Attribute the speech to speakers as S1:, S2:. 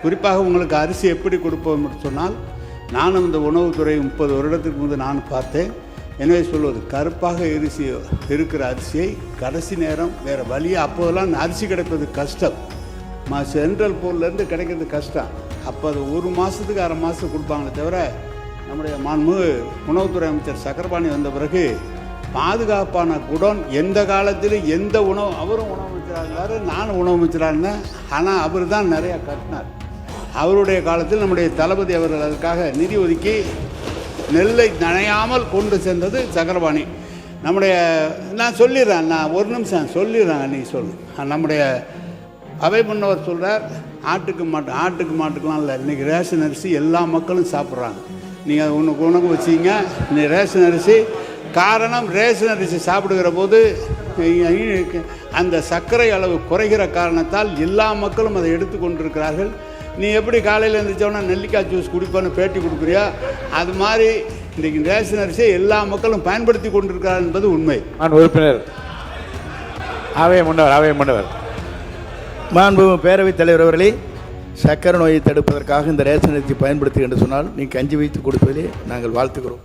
S1: குறிப்பாக உங்களுக்கு அரிசி எப்படி கொடுப்போம் என்று சொன்னால், நானும் இந்த உணவுத்துறை 30 வருடத்துக்கு முன்பு நான் பார்த்தேன். எனவே சொல்வது, கருப்பாக அரிசி இருக்கிற அரிசியை கடைசி நேரம் வேறு வழியே, அப்போதெல்லாம் அரிசி கிடைப்பது கஷ்டம், சென்ட்ரல் போர்ட்லேருந்து கிடைக்கிறது கஷ்டம். அப்போ அது 1 மாதத்துக்கு 1/2 மாதத்துக்கு கொடுப்பாங்களே தவிர, நம்முடைய மாண்புமிகு உணவுத்துறை அமைச்சர் சக்கரபாணி வந்த பிறகு பாதுகாப்பான குடோன் எந்த காலத்திலும் எந்த உணவு, அவரும் உணவு அமைச்சராக இருந்தார், நானும் உணவு அமைச்சராக இருந்தேன். ஆனால் அவர் தான் நிறையா கட்டினார். அவருடைய காலத்தில் நம்முடைய தளபதி அவர்கள் அதுக்காக நிதி ஒதுக்கி நெல்லை நனையாமல் கொண்டு சென்றது சக்கரபாணி. நம்முடைய நான் சொல்லிடுறேன், நான் ஒரு நிமிஷம் சொல்லிடுறேன், நீ சொல்லு. நம்முடைய அவை முன்னவர் சொல்கிறார், ஆட்டுக்கு மாட்டுக்கெலாம் இல்லை, இன்றைக்கி ரேஷன் அரிசி எல்லா மக்களும் சாப்பிட்றாங்க. நீங்கள் உணவு வச்சிங்க, இன்னைக்கு ரேஷன் அரிசி. காரணம், ரேஷன் அரிசி சாப்பிடுகிற போது அந்த சர்க்கரை அளவு குறைகிற காரணத்தால் எல்லா மக்களும் அதை எடுத்து கொண்டிருக்கிறார்கள். நீ எப்படி காலையில் எழுந்திரிச்சோன்னா நெல்லிக்காய் ஜூஸ் குடிப்பேன்னு பேட்டி கொடுக்குறியா, அது மாதிரி இன்றைக்கு ரேஷன் அரிசியை எல்லா மக்களும் பயன்படுத்தி கொண்டிருக்கிறார் என்பது உண்மை.
S2: உறுப்பினர் அவை முன்னவர்
S3: மாண்பு பேரவைத் தலைவர் அவர்களே, சக்கரை நோயை தடுப்பதற்காக இந்த ரேஷன் அரிசி பயன்படுத்து என்று சொன்னால் நீ கஞ்சி வைத்து கொடுப்பதிலே நாங்கள் வாழ்த்துக்கிறோம்.